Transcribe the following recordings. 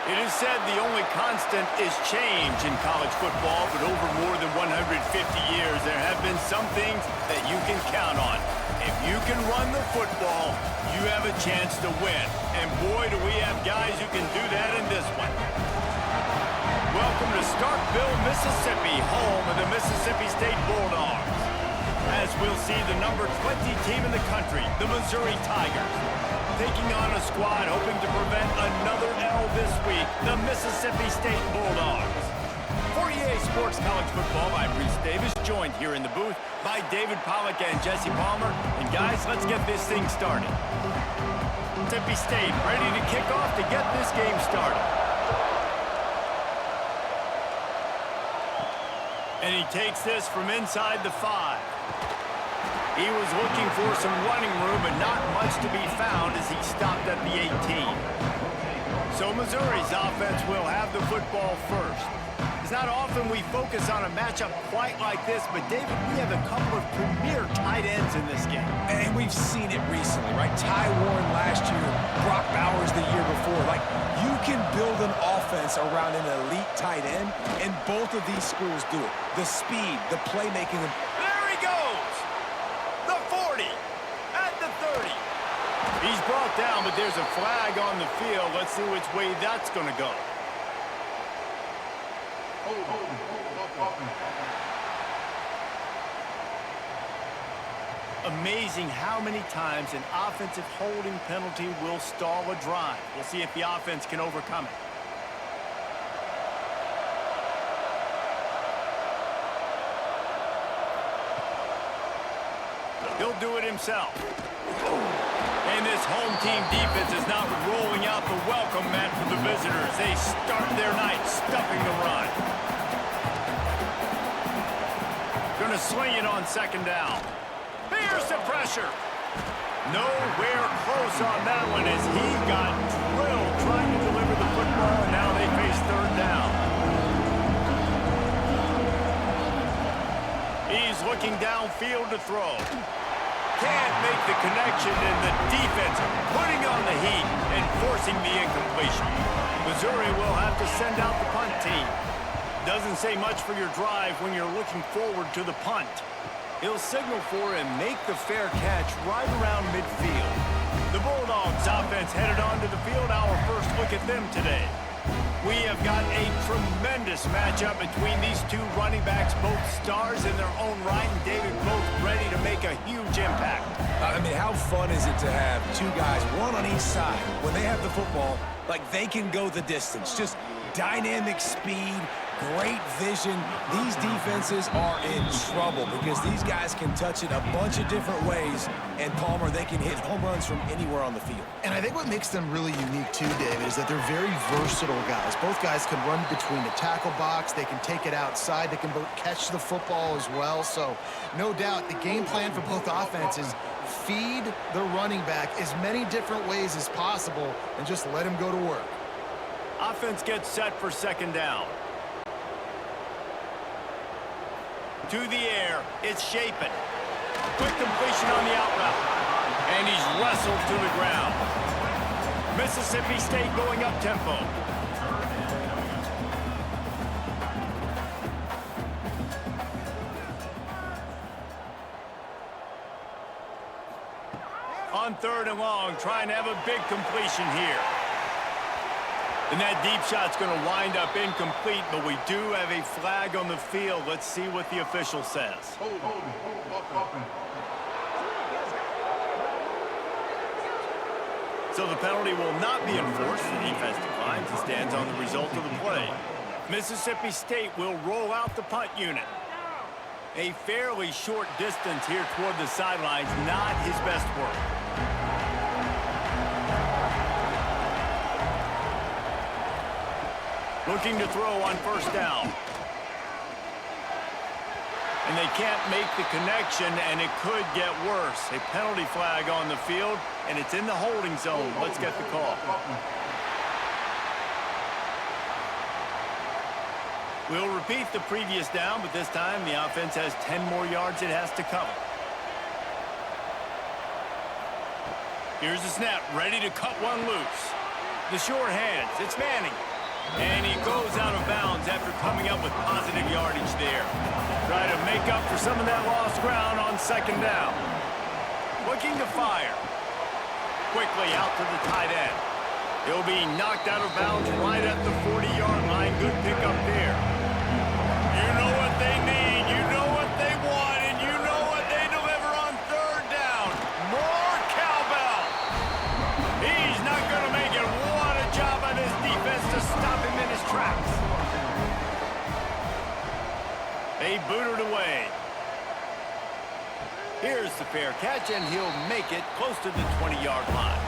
It is said the only constant is change in college football, but over more than 150 years, there have been some things that you can count on. If you can run the football, you have a chance to win. And boy, do we have guys who can do that in this one. Welcome to Starkville, Mississippi, home of the Mississippi State Bulldogs. As we'll see the number 20 team in the country, the Missouri Tigers, taking on a squad hoping to prevent another L this week, the Mississippi State Bulldogs. For EA Sports College Football, I'm Reese Davis, joined here in the booth by David Pollack and Jesse Palmer. And guys, let's get this thing started. Mississippi State ready to kick off to get this game started. And he takes this from inside the 5. He was looking for some running room, but not much to be found as he stopped at the 18. So Missouri's offense will have the football first. It's not often we focus on a matchup quite like this, but David, we have a couple of premier tight ends in this game. And we've seen it recently, right? Ty Warren last year, Brock Bowers the year before. Like, you can build an offense around an elite tight end, and both of these schools do it. The speed, the playmaking. There he goes! The 40, at the 30. He's brought down, but there's a flag on the field. Let's see which way that's going to go. Amazing how many times an offensive holding penalty will stall a drive. We'll see if the offense can overcome it. He'll do it himself. And this home team defense is not rolling out the welcome mat for the visitors. They start their night stuffing the run. Gonna swing it on second down. Here's the pressure. Nowhere close on that one as he got drilled trying to deliver the football, and now they face third down. He's looking downfield to throw. Can't make the connection, and the defense putting on the heat and forcing the incompletion. Missouri will have to send out the punt team. Doesn't say much for your drive when you're looking forward to the punt. He'll signal for and make the fair catch right around midfield. The Bulldogs offense headed onto the field. Our first look at them today. We have got a tremendous matchup between these two running backs, both stars in their own right, and David, both ready to make a huge impact. I mean, how fun is it to have two guys, one on each side, when they have the football, like they can go the distance. Just dynamic speed, great vision. These defenses are in trouble because these guys can touch it a bunch of different ways, and Palmer, they can hit home runs from anywhere on the field. And I think what makes them really unique too, David, is that they're very versatile guys. Both guys can run between the tackle box, they can take it outside, they can catch the football as well. So no doubt the game plan for both offenses, feed the running back as many different ways as possible and just let him go to work. Offense gets set for second down. To the air, it's Shapen. Quick completion on the out route. And he's wrestled to the ground. Mississippi State going up tempo. On third and long, trying to have a big completion here. And that deep shot's going to wind up incomplete, but we do have a flag on the field. Let's see what the official says. So the penalty will not be enforced. The defense declines and stands on the result of the play. Mississippi State will roll out the punt unit. A fairly short distance here toward the sidelines, not his best work. Looking to throw on first down. And they can't make the connection, and it could get worse. A penalty flag on the field, and it's in the holding zone. Let's get the call. We'll repeat the previous down, but this time the offense has 10 more yards it has to cover. Here's the snap, ready to cut one loose. The short hands, it's Manning. And he goes out of bounds after coming up with positive yardage there. Try to make up for some of that lost ground on second down. Looking to fire. Quickly out to the tight end. He'll be knocked out of bounds right at the 40-yard line. Good pickup there. You know what they need, you know what they want, and you know what they deliver on third down. More cowbell. He's not going to make it. What a job by this defense to stop him in his tracks. They boot it away. Here's the fair catch, and he'll make it close to the 20-yard line.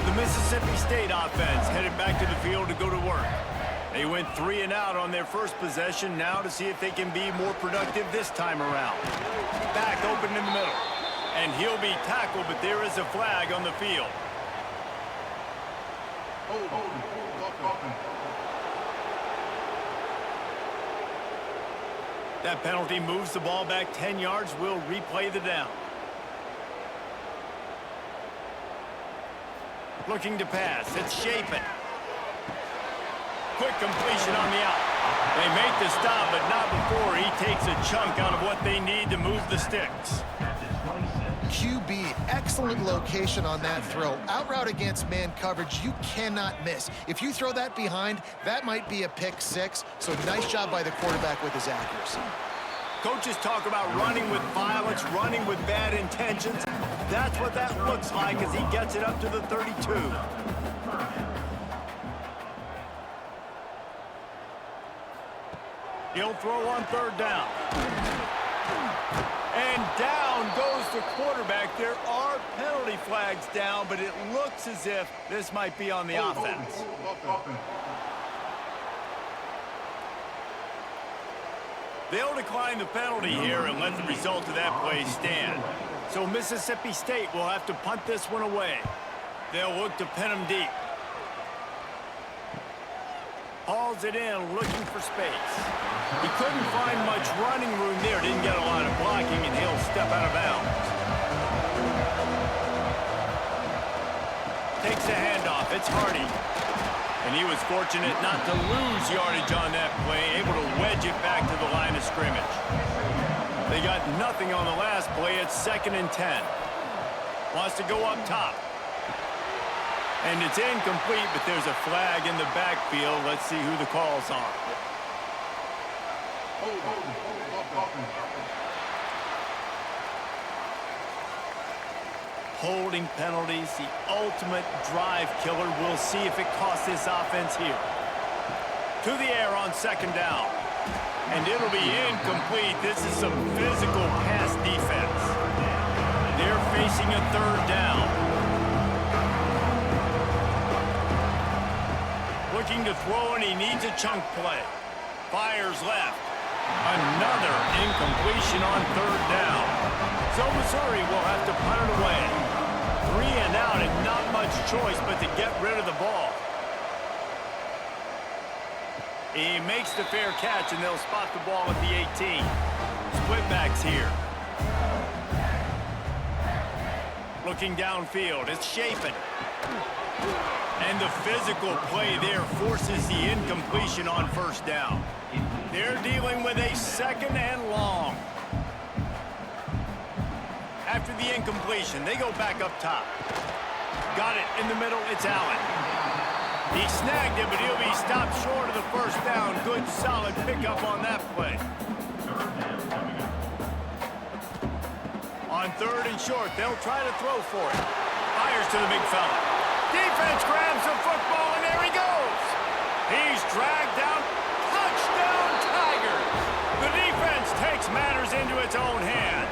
The Mississippi State offense headed back to the field to go to work. They went 3 and out on their first possession, now to see if they can be more productive this time around. Back open in the middle. And he'll be tackled, but there is a flag on the field. That penalty moves the ball back 10 yards. We'll replay the down. Looking to pass. It's Shapen. Quick completion on the out. They make the stop, but not before he takes a chunk out of what they need to move the sticks. QB, excellent location on that throw. Out route against man coverage, you cannot miss. If you throw that behind, that might be a pick 6. So nice job by the quarterback with his accuracy. Coaches talk about running with violence, running with bad intentions. That's what that looks like as he gets it up to the 32. He'll throw on third down. And down goes the quarterback. There are penalty flags down, but it looks as if this might be on the offense. They'll decline the penalty here and let the result of that play stand. So Mississippi State will have to punt this one away. They'll look to pin him deep. Hauls it in, looking for space. He couldn't find much running room there. Didn't get a lot of blocking, and he'll step out of bounds. Takes a handoff. It's Hardy. And he was fortunate not to lose yardage on that play, able to wedge it back to the line of scrimmage. They got nothing on the last play. It's 2nd and 10. Wants to go up top. And it's incomplete, but there's a flag in the backfield. Let's see who the call's on. Holding penalties, the ultimate drive killer. We'll see if it costs this offense here. To the air on 2nd down. And it'll be incomplete. This is some physical pass defense. They're facing a 3rd down. Looking to throw, and he needs a chunk play. Fires left. Another incompletion on 3rd down. So Missouri will have to punt it away. 3 and out, and not much choice but to get rid of the ball. He makes the fair catch, and they'll spot the ball at the 18. Split backs here. Looking downfield, it's Shapen. And the physical play there forces the incompletion on 1st down. They're dealing with a 2nd and long. After the incompletion, they go back up top. Got it in the middle, it's Allen. He snagged it, but he'll be stopped short of the 1st down. Good, solid pickup on that play. On 3rd and short, they'll try to throw for it. Fires to the big fella. Defense grabs the football, and there he goes. He's dragged down. Touchdown, Tigers. The defense takes matters into its own hands.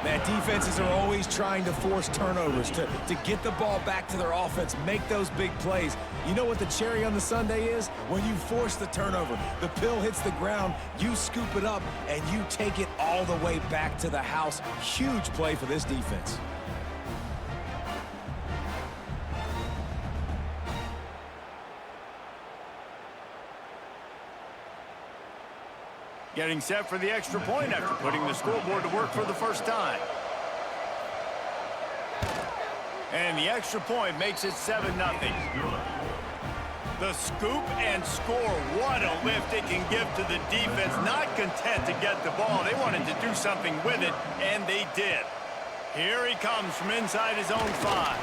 Man, defenses are always trying to force turnovers to get the ball back to their offense, make those big plays. You know what the cherry on the sundae is? When you force the turnover, the pill hits the ground, you scoop it up, and you take it all the way back to the house. Huge play for this defense. Getting set for the extra point after putting the scoreboard to work for the 1st time. And the extra point makes it 7-0. The scoop and score. What a lift it can give to the defense. Not content to get the ball. They wanted to do something with it, and they did. Here he comes from inside his own 5.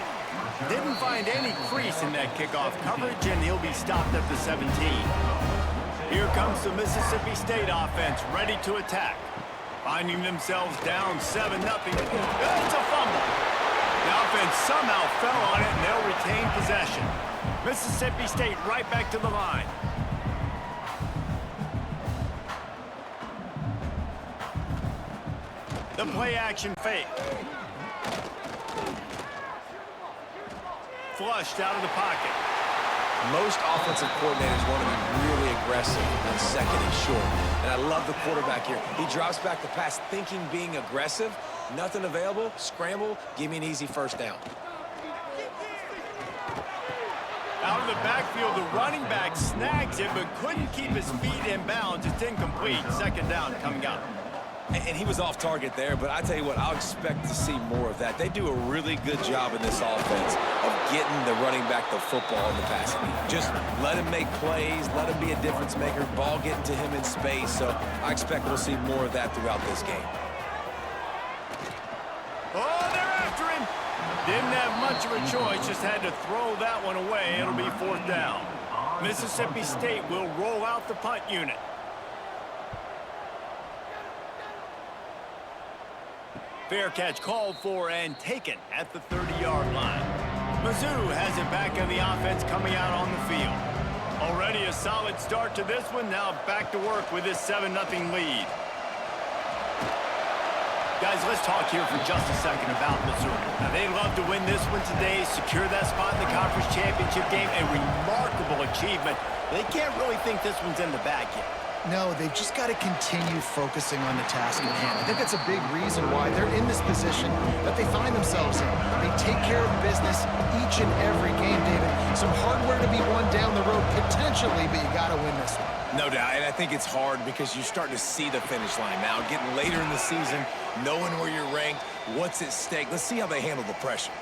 Didn't find any crease in that kickoff coverage, and he'll be stopped at the 17. Here comes the Mississippi State offense, ready to attack. Finding themselves down 7-0. It's a fumble. The offense somehow fell on it, and they'll retain possession. Mississippi State right back to the line. The play action fake. Flushed out of the pocket. Most offensive coordinators want to be really aggressive on second and short. And I love the quarterback here. He drops back the pass thinking being aggressive. Nothing available. Scramble. Give me an easy first down. Out of the backfield, the running back snags it, but couldn't keep his feet in bounds. It's incomplete. Second down coming up. And he was off target there, but I tell you what, I'll expect to see more of that. They do a really good job in this offense of getting the running back the football in the passing game. Just let him make plays, let him be a difference maker, ball getting to him in space. So I expect we'll see more of that throughout this game. Oh, they're after him. Didn't have much of a choice, just had to throw that one away. It'll be 4th down. Mississippi State will roll out the punt unit. Fair catch called for and taken at the 30-yard line. Mizzou has it back on the offense coming out on the field. Already a solid start to this one. Now back to work with this 7-0 lead. Guys, let's talk here for just a second about Mizzou. Now, they love to win this one today, secure that spot in the conference championship game. A remarkable achievement. They can't really think this one's in the bag yet. No, they've just got to continue focusing on the task at hand. I think that's a big reason why they're in this position that they find themselves in. They take care of business each and every game, David. Some hardware to be won down the road potentially, but you got to win this one. No doubt, and I think it's hard because you're starting to see the finish line now. Getting later in the season, knowing where you're ranked, what's at stake. Let's see how they handle the pressure.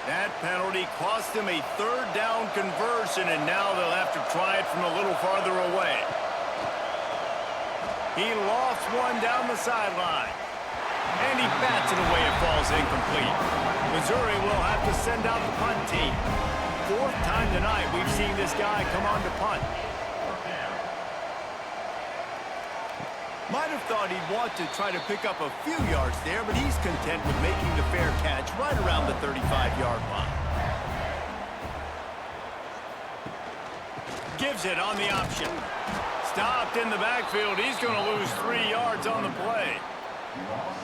That penalty cost him a 3rd down conversion, and now they'll have to try it from a little farther away. He lost one down the sideline. And he bats it away. It falls incomplete. Missouri will have to send out the punt team. 4th time tonight we've seen this guy come on to punt. Might have thought he'd want to try to pick up a few yards there, but he's content with making the fair catch right around the 35-yard line. Gives it on the option. Stopped in the backfield. He's going to lose 3 yards on the play.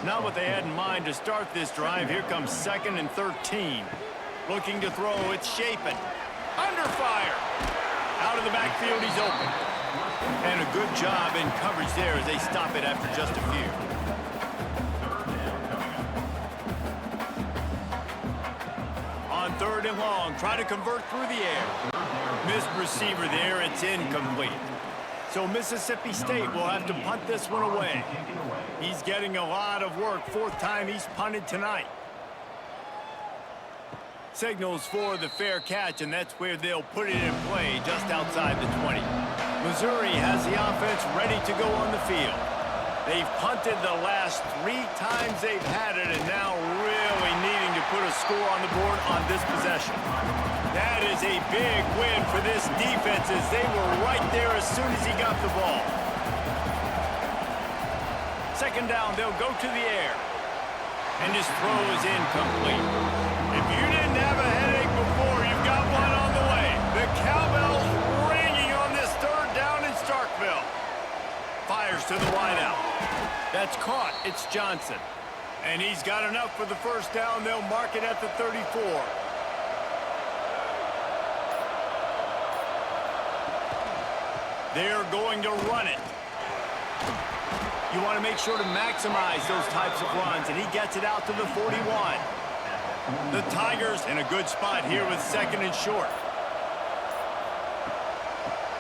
Not what they had in mind to start this drive. Here comes 2nd and 13. Looking to throw. It's Shapen. Under fire. Out of the backfield, he's open. And a good job in coverage there as they stop it after just a few. On 3rd and long, try to convert through the air. Missed receiver there, it's incomplete. So Mississippi State will have to punt this one away. He's getting a lot of work. 4th time he's punted tonight. Signals for the fair catch, and that's where they'll put it in play just outside the 20. Missouri has the offense ready to go on the field. They've punted the last 3 times they've had it, and now really needing to put a score on the board on this possession. That is a big win for this defense as they were right there as soon as he got the ball. 2nd down, they'll go to the air. And his throw is incomplete. If you didn't have a headache before, you've got one on the way. The cowbell's ringing on this 3rd down in Starkville. Fires to the wideout. That's caught. It's Johnson. And he's got enough for the 1st down. They'll mark it at the 34. They're going to run it. You want to make sure to maximize those types of runs, and he gets it out to the 41. The Tigers in a good spot here with 2nd and short.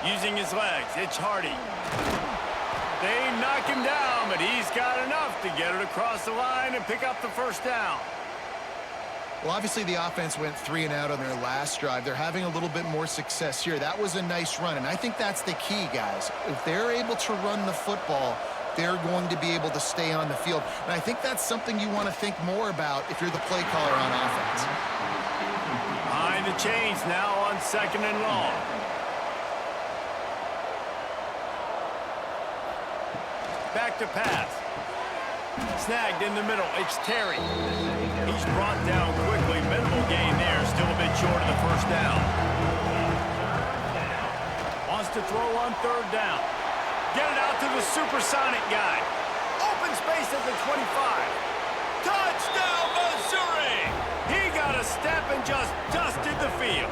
Using his legs, it's Hardy. They knock him down, but he's got enough to get it across the line and pick up the first down. Well, obviously the offense went 3 and out on their last drive. They're having a little bit more success here. That was a nice run, and I think that's the key, guys. If they're able to run the football, they're going to be able to stay on the field. And I think that's something you want to think more about if you're the play caller on offense. Behind the chains now on 2nd and long. Back to pass. Snagged in the middle. It's Terry. He's brought down quickly. Minimal gain there. Still a bit short of the first down. Wants to throw on 3rd down. Get it out to the supersonic guy. Open space at the 25. Touchdown, Missouri! He got a step and just dusted the field.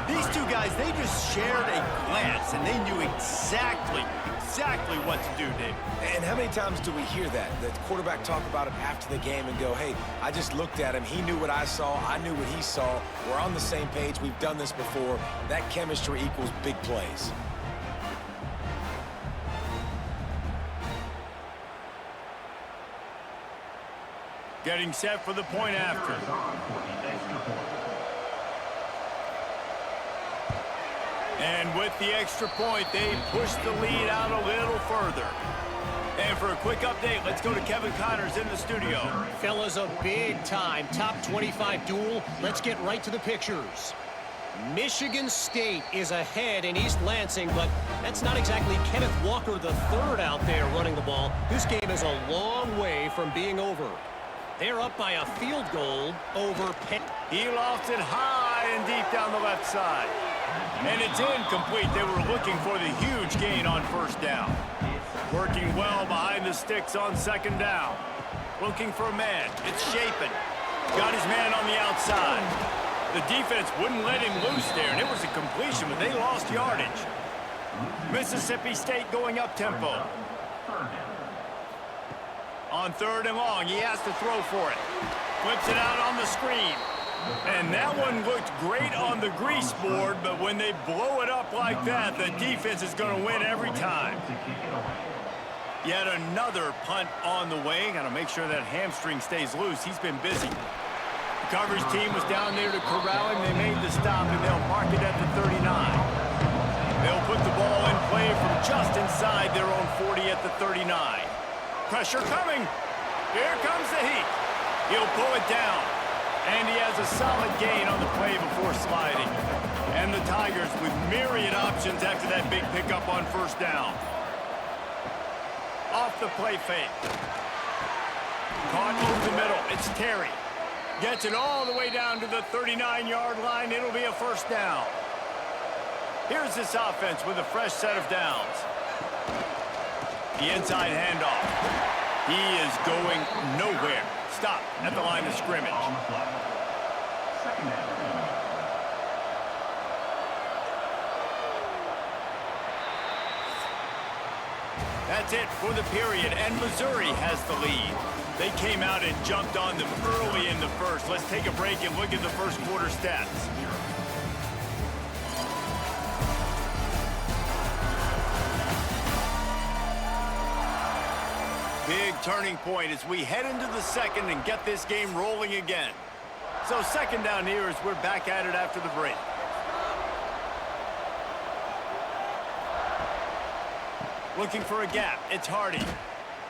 These two guys, they just shared a glance, and they knew exactly what to do, Dave. And how many times do we hear that? The quarterback talk about it after the game and go, hey, I just looked at him. He knew what I saw. I knew what he saw. We're on the same page. We've done this before. That chemistry equals big plays. Getting set for the point after. And with the extra point, they push the lead out a little further. And for a quick update, let's go to Kevin Connors in the studio. Fellas, a big-time top 25 duel. Let's get right to the pictures. Michigan State is ahead in East Lansing, but that's not exactly Kenneth Walker III out there running the ball. This game is a long way from being over. They're up by a field goal over Penn. He lofts it high and deep down the left side. And it's incomplete. They were looking for the huge gain on 1st down. Working well behind the sticks on 2nd down. Looking for a man. It's Chapin. Got his man on the outside. The defense wouldn't let him loose there, and it was a completion, but they lost yardage. Mississippi State going up-tempo. On 3rd and long, he has to throw for it. Flips it out on the screen. And that one looked great on the grease board, but when they blow it up like that, the defense is going to win every time. Yet another punt on the way. Got to make sure that hamstring stays loose. He's been busy. The coverage team was down there to corral him. They made the stop, and they'll mark it at the 39. They'll put the ball in play from just inside their own 40 at the 39. Pressure coming. Here comes the heat. He'll pull it down. And he has a solid gain on the play before sliding. And the Tigers with myriad options after that big pickup on 1st down. Off the play fake. Caught over the middle. It's Terry. Gets it all the way down to the 39-yard line. It'll be a 1st down. Here's this offense with a fresh set of downs. The inside handoff. He is going nowhere. Stop at the line of scrimmage. That's it for the period, and Missouri has the lead. They came out and jumped on them early in the first. Let's take a break and look at the first quarter stats. Big turning point as we head into the second and get this game rolling again. So 2nd down here as we're back at it after the break. Looking for a gap. It's Hardy.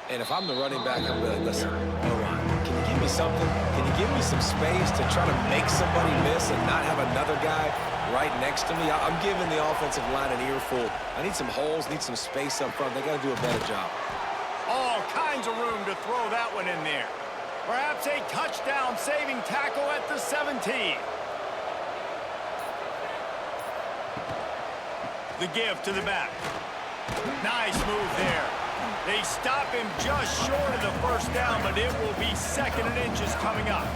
And if I'm the running back, I'm going to listen, O-line, can you give me something? Can you give me some space to try to make somebody miss and not have another guy right next to me? I'm giving the offensive line an earful. I need some holes, need some space up front. They got to do a better job. All kinds of room to throw that one in there. Perhaps a touchdown-saving tackle at the 17. The give to the back. Nice move there. They stop him just short of the 1st down, but it will be 2nd and inches coming up.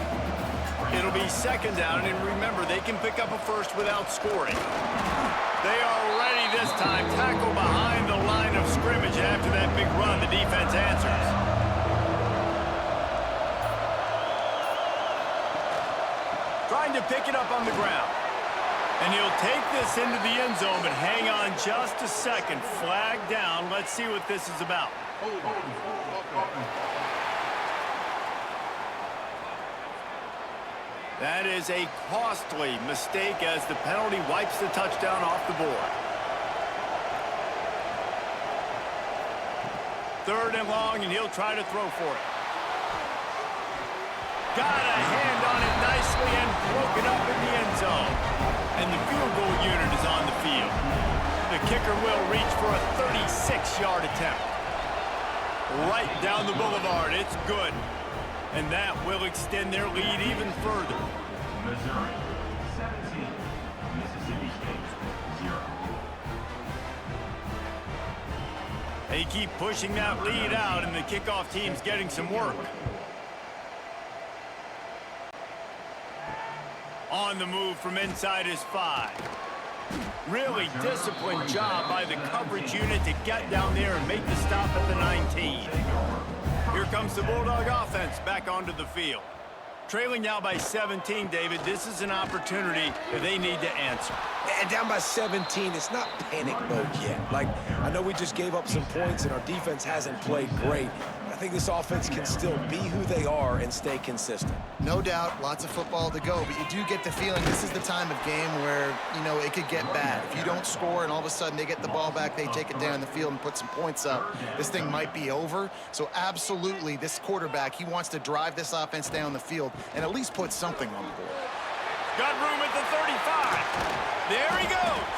It'll be 2nd down, and remember, they can pick up a 1st without scoring. They are ready this time. Tackle behind the line of scrimmage, and after that big run, the defense answers. Trying to pick it up on the ground. And he'll take this into the end zone, but hang on just a second. Flag down. Let's see what this is about. That is a costly mistake as the penalty wipes the touchdown off the board. 3rd and long, and he'll try to throw for it. Got a hand on it nicely and broke it up in the end zone. And the field goal unit is on the field. The kicker will reach for a 36-yard attempt. Right down the boulevard. It's good. And that will extend their lead even further. Missouri 17, Mississippi State 0. They keep pushing that lead out, and the kickoff team's getting some work. On the move from inside his 5. Really disciplined job by the coverage unit to get down there and make the stop at the 19. Here comes the Bulldog offense back onto the field. Trailing now by 17, David. This is an opportunity that they need to answer. And down by 17, it's not panic mode yet. Like, I know we just gave up some points and our defense hasn't played great. I think this offense can still be who they are and stay consistent. No doubt, lots of football to go, but you do get the feeling this is the time of game where, you know, it could get bad. If you don't score and all of a sudden they get the ball back, they take it down the field and put some points up, this thing might be over. So absolutely, this quarterback, he wants to drive this offense down the field and at least put something on the board. Got room at the 35. There he goes.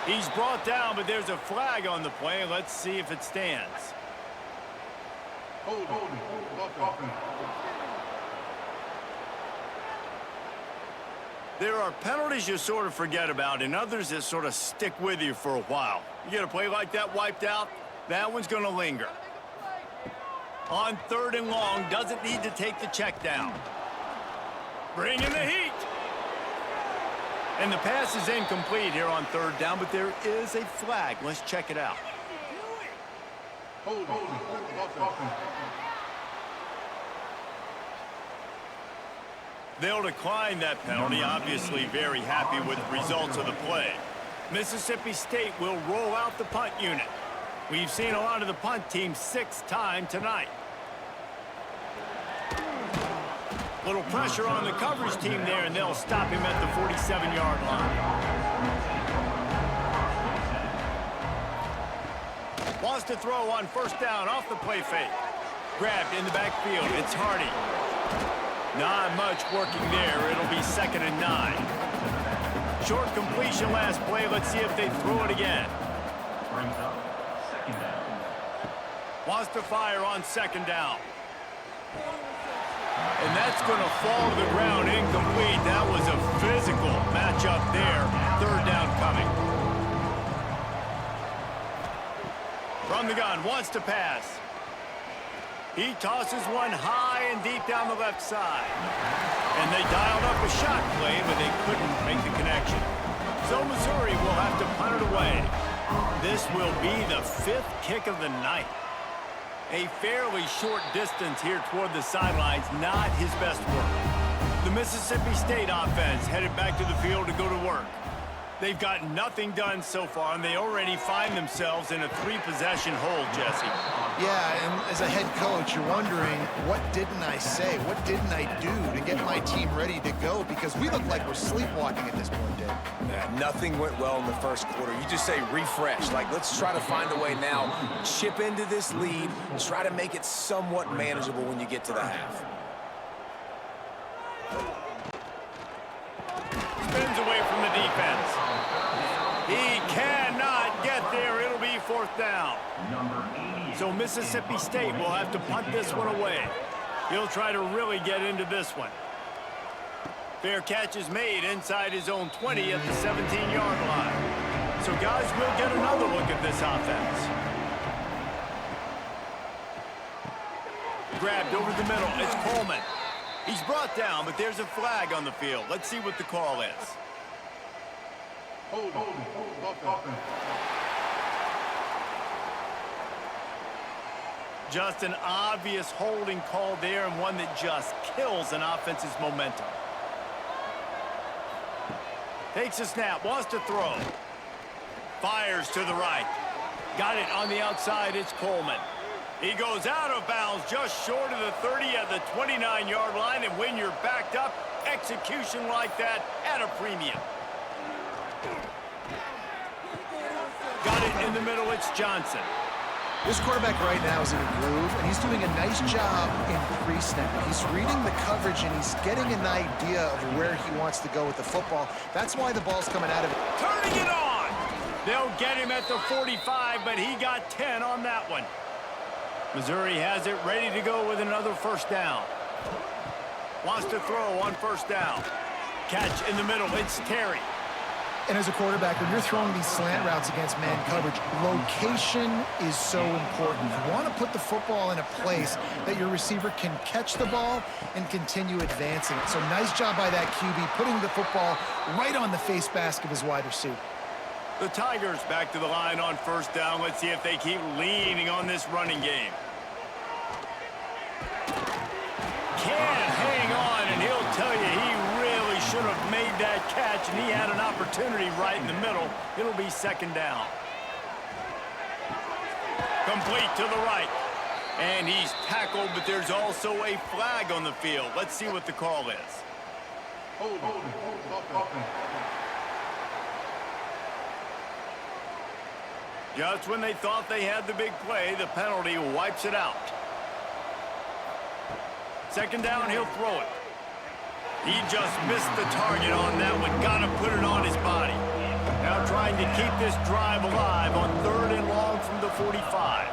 He's brought down, but there's a flag on the play. Let's see if it stands. There are penalties you sort of forget about and others that sort of stick with you for a while. You get a play like that wiped out, that one's going to linger. On 3rd and long, doesn't need to take the check down. Bring in the heat. And the pass is incomplete here on 3rd down, but there is a flag. Let's check it out. They'll decline that penalty, obviously very happy with the results of the play. Mississippi State will roll out the punt unit. We've seen a lot of the punt team 6th time tonight. Little pressure on the coverage team there, and they'll stop him at the 47-yard line. Wants to throw on 1st down off the play fake. Grabbed in the backfield. It's Hardy. Not much working there. It'll be 2nd and 9. Short completion last play. Let's see if they throw it again. Wants to fire on 2nd down. And that's going to fall to the ground incomplete. That was a physical matchup there. 3rd down coming. From the gun, wants to pass. He tosses one high and deep down the left side. And they dialed up a shot play, but they couldn't make the connection. So Missouri will have to punt it away. This will be the 5th kick of the night. A fairly short distance here toward the sidelines, not his best work. The Mississippi State offense headed back to the field to go to work. They've got nothing done so far, and they already find themselves in a 3-possession hole, Jesse. Yeah, and as a head coach, you're wondering, what didn't I say? What didn't I do to get my team ready to go? Because we look like we're sleepwalking at this point, Dave. Yeah, nothing went well in the first quarter. You just say refresh. Like, let's try to find a way now. Chip into this lead. Try to make it somewhat manageable when you get to the half. Spins away from the defense. He cannot get there. It'll be 4th down. So Mississippi State will have to punt this one away. He'll try to really get into this one. Fair catch is made inside his own 20 at the 17-yard line. So guys, we'll get another look at this offense. Grabbed over the middle. It's Coleman. He's brought down, but there's a flag on the field. Let's see what the call is. Just an obvious holding call there, and one that just kills an offense's momentum. Takes a snap, wants to throw. Fires to the right. Got it on the outside, it's Coleman. He goes out of bounds just short of the 30 at the 29-yard line, and when you're backed up, execution like that at a premium. Got it in the middle, it's Johnson. This quarterback right now is in a groove, and he's doing a nice job in pre-snap. He's reading the coverage, and he's getting an idea of where he wants to go with the football. That's why the ball's coming out of it. Turning it on! They'll get him at the 45, but he got 10 on that one. Missouri has it ready to go with another first down. Wants to throw on first down. Catch in the middle, it's Terry. And as a quarterback, when you're throwing these slant routes against man coverage, location is so important. You want to put the football in a place that your receiver can catch the ball and continue advancing it. So nice job by that QB, putting the football right on the face mask of his wide receiver. The Tigers back to the line on first down. Let's see if they keep leaning on this running game. Can't hang on, and he'll tell you he really should have made that catch, and he had an opportunity right in the middle. It'll be second down. Complete to the right. And he's tackled, but there's also a flag on the field. Let's see what the call is. Just when they thought they had the big play, the penalty wipes it out. Second down, he'll throw it. He just missed the target on that one. Got to put it on his body. Now trying to keep this drive alive on third and long from the 45.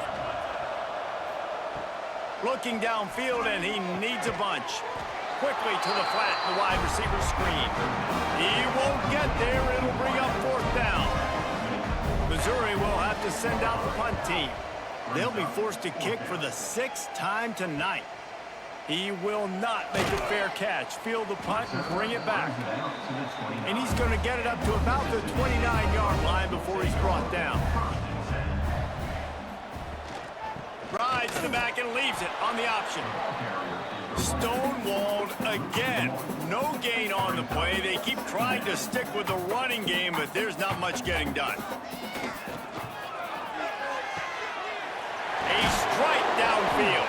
Looking downfield, and he needs a bunch. Quickly to the flat, the wide receiver screen. He won't get there. It'll bring up fourth down. Missouri will have to send out the punt team. They'll be forced to kick for the 6th time tonight. He will not make a fair catch. Field the punt and bring it back. And he's going to get it up to about the 29-yard line before he's brought down. Rides the back and leaves it on the option. Stonewalled again. No gain on the play. They keep trying to stick with the running game, but there's not much getting done. A strike downfield.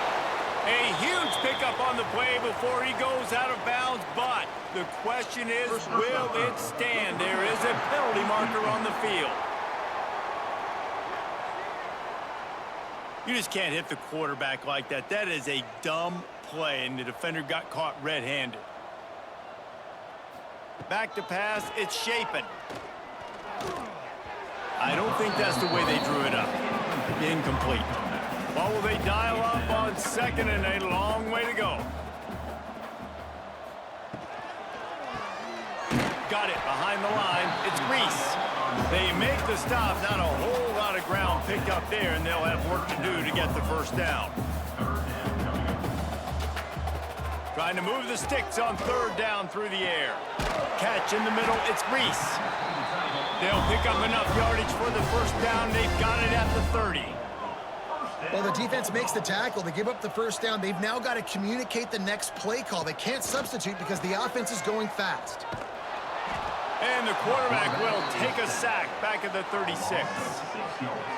A huge pickup on the play before he goes out of bounds, but the question is, will it stand? There is a penalty marker on the field. You just can't hit the quarterback like that. That is a dumb play, and the defender got caught red-handed. Back to pass, it's Shapen. I don't think that's the way they drew it up. Incomplete. Well, will they dial up on second and a long way to go? Got it behind the line. It's Reese. They make the stop. Not a whole lot of ground picked up there, and they'll have work to do to get the first down. Trying to move the sticks on third down through the air. Catch in the middle. It's Reese. They'll pick up enough yardage for the first down. They've got it at the 30. Well, the defense makes the tackle. They give up the first down. They've now got to communicate the next play call. They can't substitute because the offense is going fast. And the quarterback will take a sack back at the 36.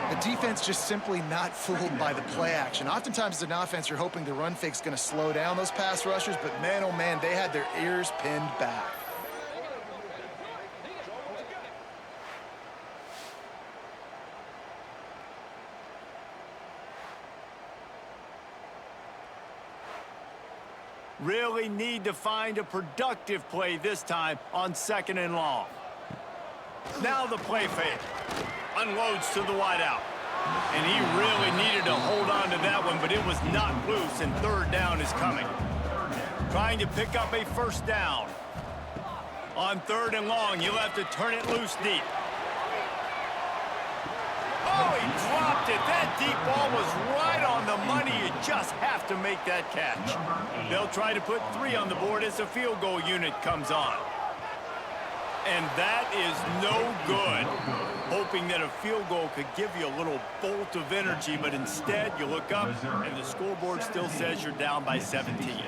The defense just simply not fooled by the play action. Oftentimes as an offense, you're hoping the run fake's going to slow down those pass rushers, but man, oh man, they had their ears pinned back. Really need to find a productive play this time on second and long. Now the play fake. Unloads to the wideout. And he really needed to hold on to that one, but it was not loose, and third down is coming. Trying to pick up a first down. On third and long, he'll have to turn it loose deep. Oh, he dropped it. That deep ball was right on the money. You just have to make that catch. They'll try to put 3 on the board as the field goal unit comes on. And that is no good. Hoping that a field goal could give you a little bolt of energy, but instead you look up and the scoreboard still says you're down by 17.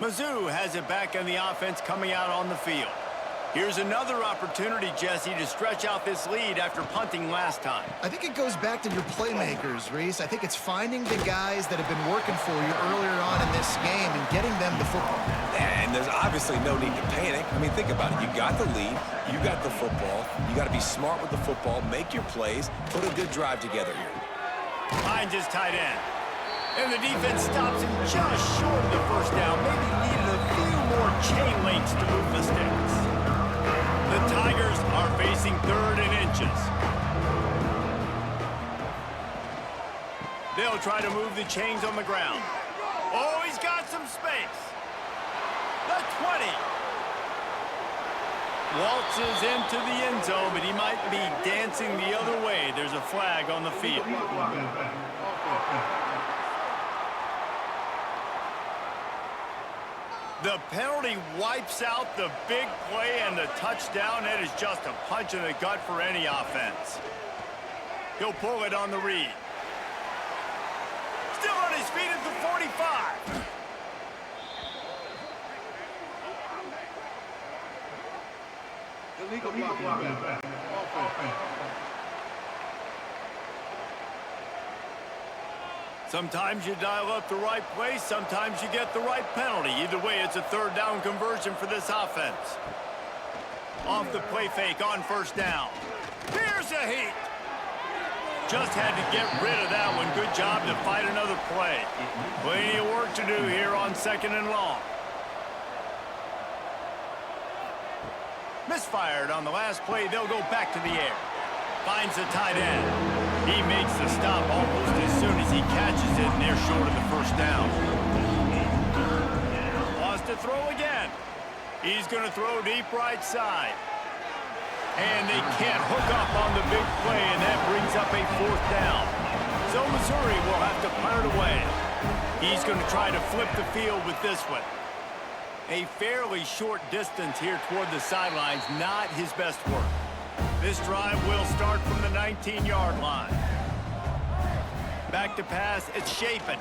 Mizzou has it back on the offense coming out on the field. Here's another opportunity, Jesse, to stretch out this lead after punting last time. I think it goes back to your playmakers, Reese. I think it's finding the guys that have been working for you earlier on in this game and getting them the football. And there's obviously no need to panic. I mean, think about it. You got the lead. You got the football. You got to be smart with the football, make your plays, put a good drive together here. Finds his tight end. And the defense stops him just short of the first down. Maybe needed a few more chain links to move the sticks. The Tigers are facing 3rd and inches. They'll try to move the chains on the ground. Oh, he's got some space. The 20. Waltzes into the end zone, but he might be dancing the other way. There's a flag on the field. The penalty wipes out the big play and the touchdown. It is just a punch in the gut for any offense. He'll pull it on the read. Still on his feet at the 45. Illegal blocking. Sometimes you dial up the right place, sometimes you get the right penalty. Either way, it's a 3rd down conversion for this offense. Off the play fake on 1st down. Here's a heat. Just had to get rid of that one. Good job to fight another play. Plenty of work to do here on 2nd and long. Misfired on the last play. They'll go back to the air. Finds the tight end. He makes the stop almost as soon as he catches it, and they're short of the 1st down. Wants to throw again. He's going to throw deep right side. And they can't hook up on the big play, and that brings up a 4th down. So Missouri will have to punt it away. He's going to try to flip the field with this one. A fairly short distance here toward the sidelines, not his best work. This drive will start from the 19-yard line. Back to pass, it's Chapin.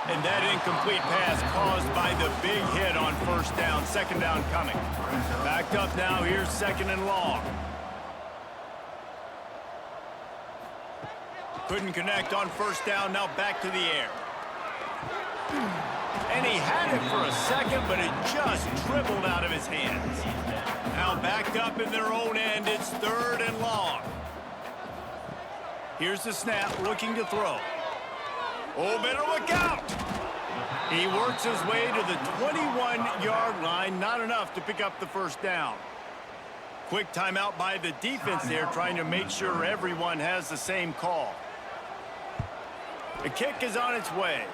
And that incomplete pass caused by the big hit on 1st down. 2nd down coming. Backed up now, here's 2nd and long. Couldn't connect on 1st down, now back to the air. And he had it for a second, but it just dribbled out of his hands. Now backed up in their own end, it's 3rd and long. Here's the snap, looking to throw. Oh, better look out! He works his way to the 21-yard line, not enough to pick up the 1st down. Quick timeout by the defense there, trying to make sure everyone has the same call. The kick is on its way.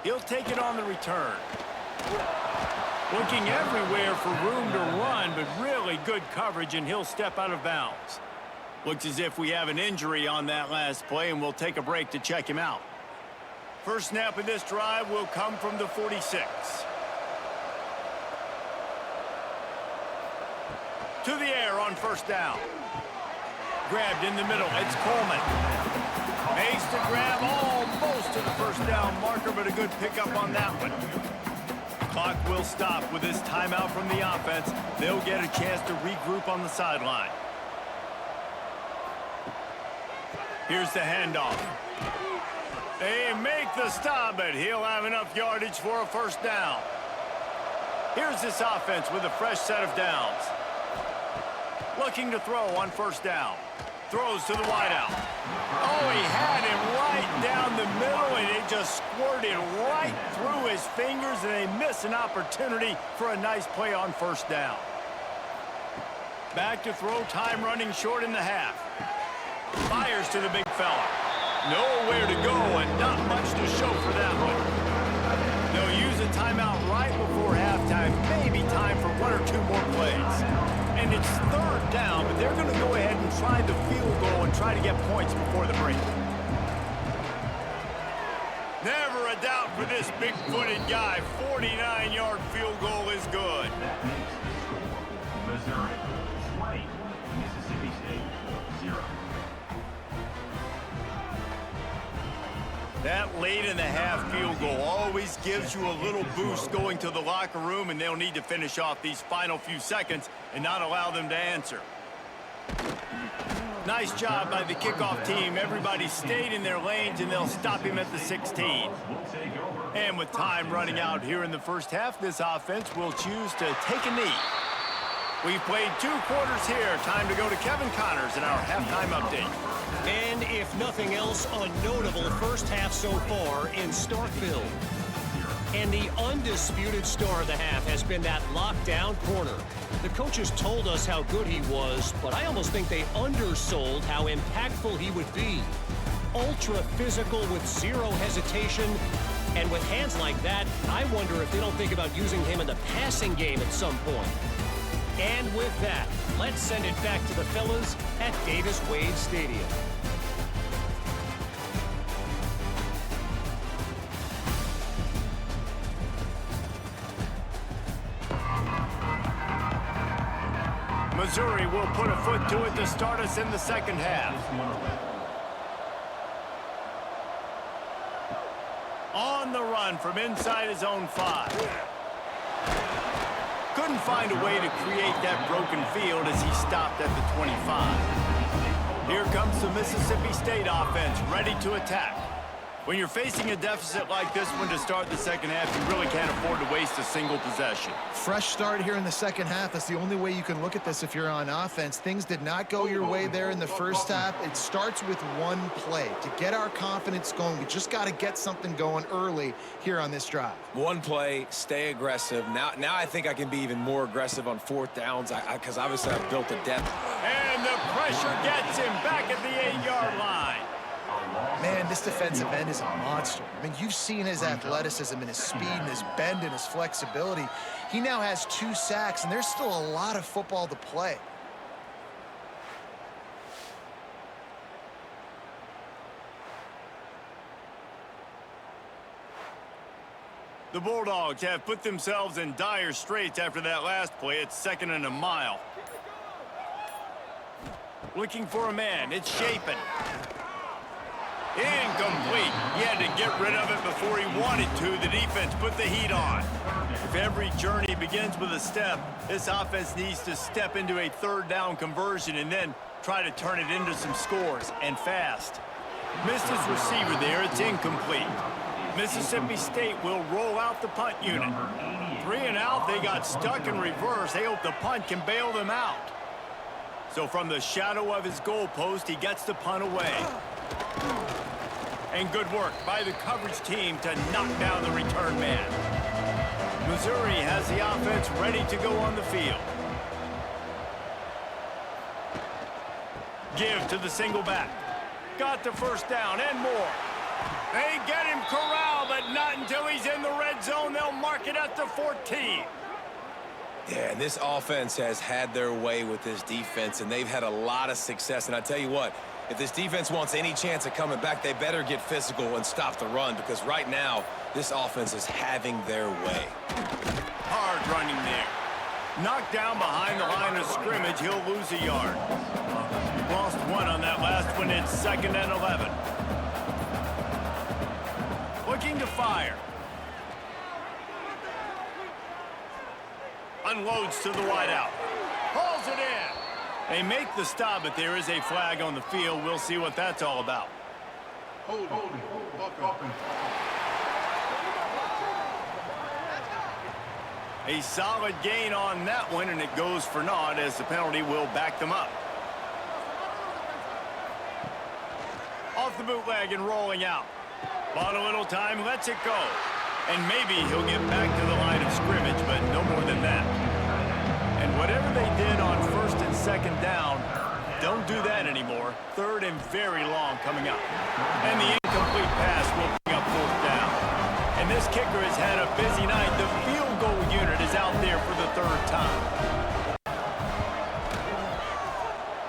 He'll take it on the return. Looking everywhere for room to run, but really good coverage, and he'll step out of bounds. Looks as if we have an injury on that last play, and we'll take a break to check him out. First snap of this drive will come from the 46. To the air on 1st down. Grabbed in the middle, it's Coleman. Makes the grab almost to the 1st down marker, but a good pickup on that one. Clock will stop with this timeout from the offense. They'll get a chance to regroup on the sideline. Here's the handoff. They make the stop, but he'll have enough yardage for a 1st down. Here's this offense with a fresh set of downs. Looking to throw on 1st down. Throws to the wideout. Oh, he had him right down the middle, and it just squirted right through his fingers, and they miss an opportunity for a nice play on 1st down. Back to throw, time running short in the half. Fires to the big fella. Nowhere to go, and not much to show for that one. They'll use a timeout right before halftime, maybe time for 1 or 2 more plays. And it's 3rd down, but they're going to go ahead and try the field goal and try to get points before the break. Never a doubt for this big-footed guy. 49-yard field goal is good. Missouri 20, Mississippi State 0. That late in the half field goal always gives you a little boost going to the locker room, and they'll need to finish off these final few seconds and not allow them to answer. Nice job by the kickoff team. Everybody stayed in their lanes, and they'll stop him at the 16. And with time running out here in the first half, this offense will choose to take a knee. We've played 2 quarters here. Time to go to Kevin Connors in our halftime update. And if nothing else, a notable first half so far in Starkville. And the undisputed star of the half has been that lockdown corner. The coaches told us how good he was, but I almost think they undersold how impactful he would be. Ultra physical with zero hesitation. And with hands like that, I wonder if they don't think about using him in the passing game at some point. And with that, let's send it back to the fellas at Davis-Wade Stadium. Missouri will put a foot to it to start us in the second half. On the run from inside his own 5. Couldn't find a way to create that broken field as he stopped at the 25. Here comes the Mississippi State offense, ready to attack. When you're facing a deficit like this one to start the second half, you really can't afford to waste a single possession. Fresh start here in the second half. That's the only way you can look at this if you're on offense. Things did not go your way there in the first half. It starts with one play. To get our confidence going, we just got to get something going early here on this drive. One play, stay aggressive. Now I think I can be even more aggressive on 4th downs because obviously I've built a depth. And the pressure gets him back at the 8-yard line. Man, this defensive end is a monster. I mean, you've seen his athleticism and his speed and his bend and his flexibility. He now has 2 sacks, and there's still a lot of football to play. The Bulldogs have put themselves in dire straits after that last play. It's 2nd and a mile. Looking for a man. It's Chapin. Incomplete. He had to get rid of it before he wanted to. The defense put the heat on. If every journey begins with a step, this offense needs to step into a 3rd down conversion and then try to turn it into some scores, and fast. Missed his receiver there. It's incomplete. Mississippi State will roll out the punt unit. 3 and out. They got stuck in reverse. They hope the punt can bail them out. So from the shadow of his goalpost, he gets the punt away. And good work by the coverage team to knock down the return man. Missouri has the offense ready to go on the field. Give to the single back. Got the 1st down and more. They get him corralled, but not until he's in the red zone. They'll mark it at the 14. Yeah, and this offense has had their way with this defense, and they've had a lot of success. And I tell you what, if this defense wants any chance of coming back, they better get physical and stop the run, because right now, this offense is having their way. Hard running there. Knocked down behind the line of scrimmage. He'll lose a yard. Lost 1 on that last one. It's 2nd and 11. Looking to fire. Unloads to the wideout. Hauls it in. They make the stop, but there is a flag on the field. We'll see what that's all about. A solid gain on that one, and it goes for naught as the penalty will back them up. Off the bootleg and rolling out. Bought a little time, lets it go. And maybe he'll get back to the line of scrimmage, but no more than that. And whatever they did on 1st and 2nd down, don't do that anymore. 3rd and very long coming up. And the incomplete pass will bring up 4th down. And this kicker has had a busy night. The field goal unit is out there for the 3rd time.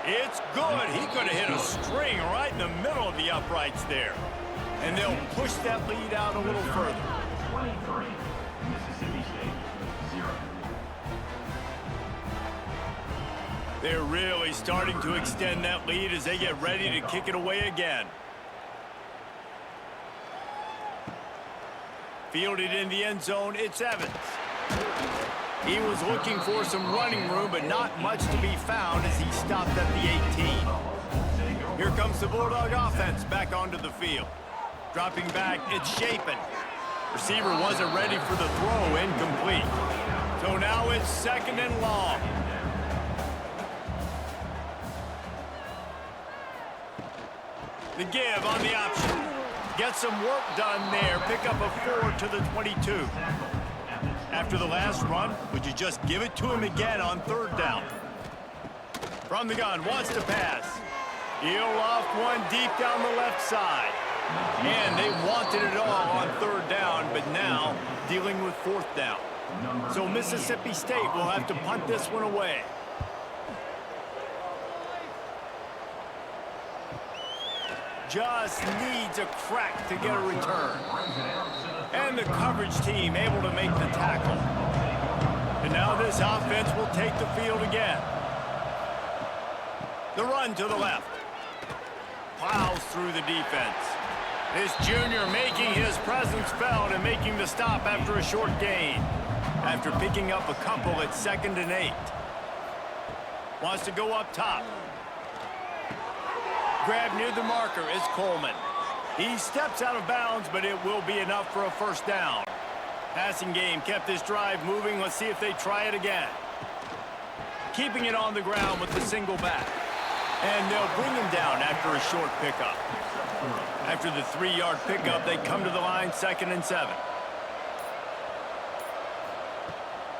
It's good. He could have hit a string right in the middle of the uprights there. And they'll push that lead out a little further. 23, Mississippi State, 0. They're really starting to extend that lead as they get ready to kick it away again. Fielded in the end zone, it's Evans. He was looking for some running room, but not much to be found as he stopped at the 18. Here comes the Bulldog offense back onto the field. Dropping back, it's Chapin. Receiver wasn't ready for the throw, incomplete. So now it's 2nd and long. The give on the option. Get some work done there. Pick up a 4 to the 22. After the last run, would you just give it to him again on 3rd down? From the gun, wants to pass. He'll loft one deep down the left side. And they wanted it all on 3rd down, but now dealing with 4th down. So Mississippi State will have to punt this one away. Just needs a crack to get a return. And the coverage team able to make the tackle. And now this offense will take the field again. The run to the left. Plows through the defense. This junior making his presence felt and making the stop after a short gain. After picking up a couple at 2nd and 8. Wants to go up top. Grab near the marker is Coleman. He steps out of bounds, but it will be enough for a 1st down. Passing game kept this drive moving. Let's see if they try it again. Keeping it on the ground with the single back. And they'll bring him down after a short pickup. After the 3-yard pickup, they come to the line 2nd and 7.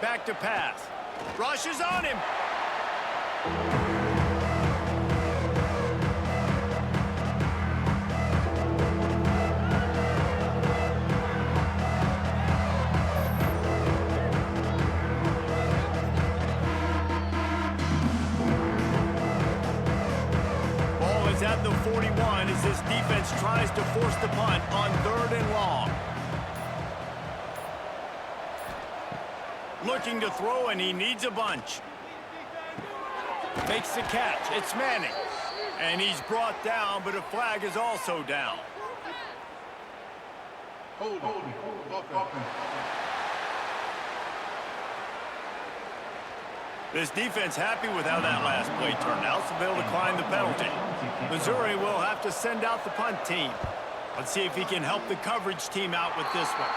Back to pass. Rushes on him. Ball is at the 41 as this defense tries to force the punt on 3rd and long. Looking to throw, and he needs a bunch. Makes the catch. It's Manning. And he's brought down, but a flag is also down. This defense happy with how that last play turned out, so they'll decline the penalty. Missouri will have to send out the punt team. Let's see if he can help the coverage team out with this one.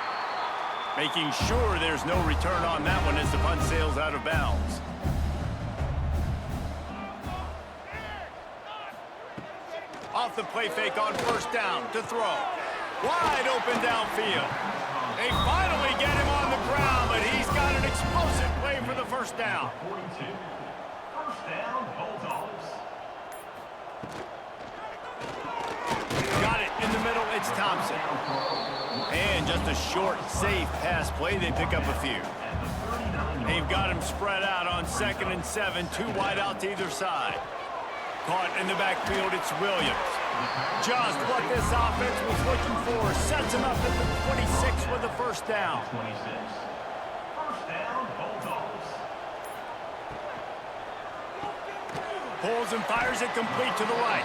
Making sure there's no return on that one as the punt sails out of bounds. Off the play fake on 1st down to throw. Wide open downfield. They finally get him on the ground, but he's got an explosive play for the 1st down. 42. 1st down, Bulldogs. Got it in the middle, it's Thompson. And just a short, safe pass play, they pick up a few. They've got him spread out on 2nd and 7, 2 wide out to either side. Caught in the backfield, it's Williams. Just what this offense was looking for. Sets him up at the 26 with a 1st down. 26. 1st down, Bulldogs. Pulls and fires it complete to the right.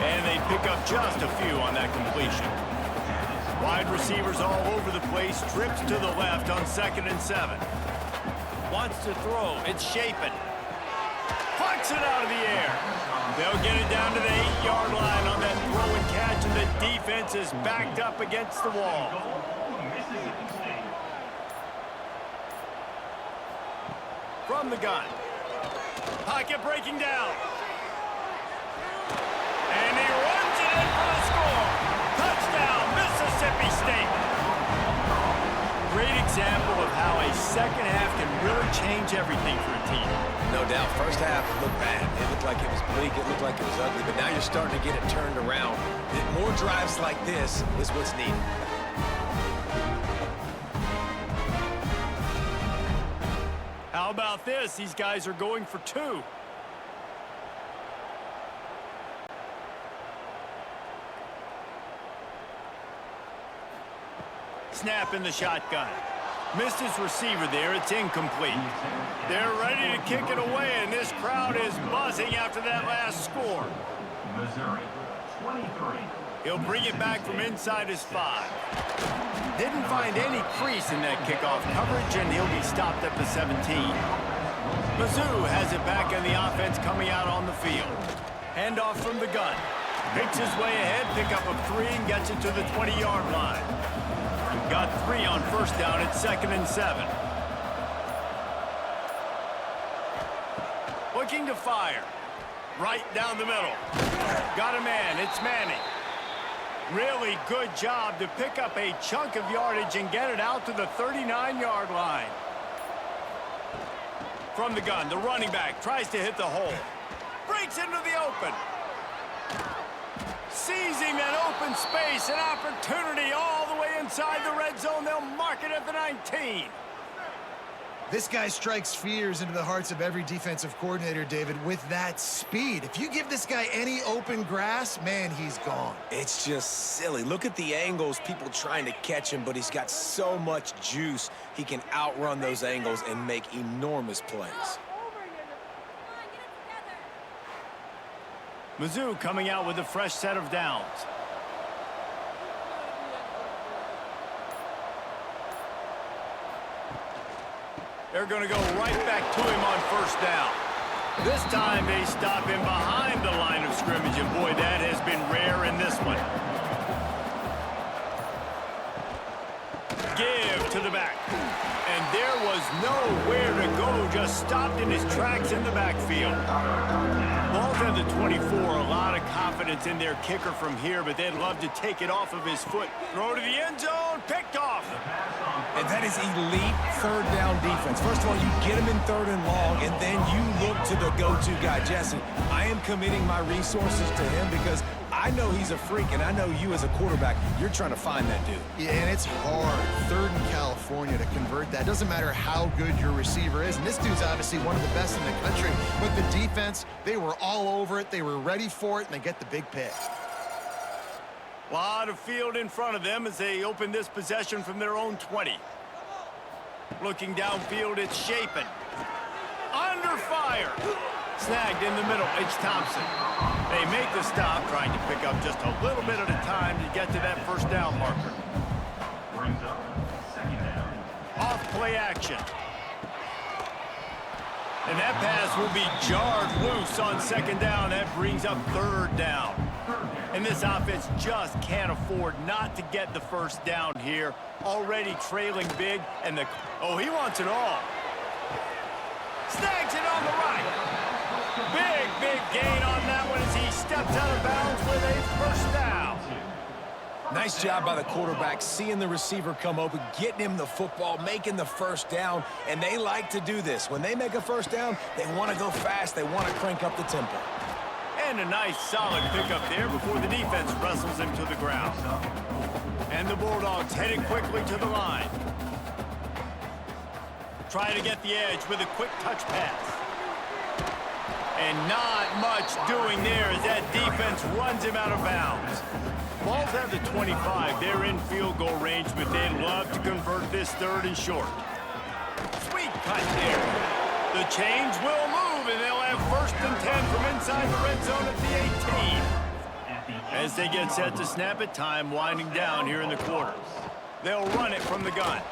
And they pick up just a few on that completion. Wide receivers all over the place. Trips to the left on 2nd and 7. Wants to throw. It's Chapin. Plucks it out of the air. They'll get it down to the 8-yard line on that throw and catch, and the defense is backed up against the wall. From the gun. Pocket breaking down. And he runs it in for the score. Touchdown, Mississippi State. Great example of how a 2nd half can really change everything for a team. No doubt. 1st half looked bad. It looked like it was bleak. It looked like it was ugly. But now you're starting to get it turned around. More drives like this is what's needed. How about this? These guys are going for 2. Snap in the shotgun. Missed his receiver there. It's incomplete. They're ready to kick it away, and this crowd is buzzing after that last score. Missouri, 23. He'll bring it back from inside his 5. Didn't find any crease in that kickoff coverage, and he'll be stopped at the 17. Mizzou has it back in the offense coming out on the field. Handoff from the gun. Makes his way ahead, pickup of 3, and gets it to the 20-yard line. Got 3 on first down at 2nd and 7. Looking to fire. Right down the middle. Got a man. It's Manning. Really good job to pick up a chunk of yardage and get it out to the 39-yard line. From the gun, the running back tries to hit the hole. Breaks into the open. Seizing that open space, an opportunity all the way inside the red zone. They'll mark it at the 19. This guy strikes fears into the hearts of every defensive coordinator, David, with that speed. If you give this guy any open grass, man, he's gone. It's just silly. Look at the angles, people trying to catch him, but he's got so much juice. He can outrun those angles and make enormous plays. Mizzou coming out with a fresh set of downs. They're going to go right back to him on first down. This time they stop him behind the line of scrimmage, and boy, that has been rare in this one. Give to the back. And there was nowhere to go, just stopped in his tracks in the backfield. Ball's at the 24, a lot of confidence in their kicker from here, but they'd love to take it off of his foot. Throw to the end zone, picked off. And that is elite third down defense. First of all, you get him in 3rd and long, and then you look to the go-to guy. Jesse, I am committing my resources to him because I know he's a freak, and I know you as a quarterback, you're trying to find that dude. Yeah, and it's hard, 3rd in California, to convert that. Doesn't matter how good your receiver is, and this dude's obviously one of the best in the country, but the defense, they were all over it, they were ready for it, and they get the big pick. A lot of field in front of them as they open this possession from their own 20. Looking downfield, it's Shapen. Under fire. Snagged in the middle, it's Thompson. They make the stop, trying to pick up just a little bit at a time to get to that first down marker. Brings up 2nd down. Off play action. And that pass will be jarred loose on 2nd down. That brings up 3rd down. And this offense just can't afford not to get the first down here. Already trailing big, and oh, he wants it all. Snags it on the right. Big gain on that one as he steps out of bounds with a first down. Nice job by the quarterback, seeing the receiver come open, getting him the football, making the first down, and they like to do this. When they make a first down, they want to go fast, they want to crank up the tempo. And a nice solid pickup there before the defense wrestles him to the ground. And the Bulldogs headed quickly to the line. Try to get the edge with a quick touch pass. And not much doing there as that defense runs him out of bounds. Ball's at the 25. They're in field goal range, but they'd love to convert this 3rd and short. Sweet cut there. The chains will move, and they'll have 1st and 10 from inside the red zone at the 18. As they get set to snap it, time winding down here in the quarter. They'll run it from the gun.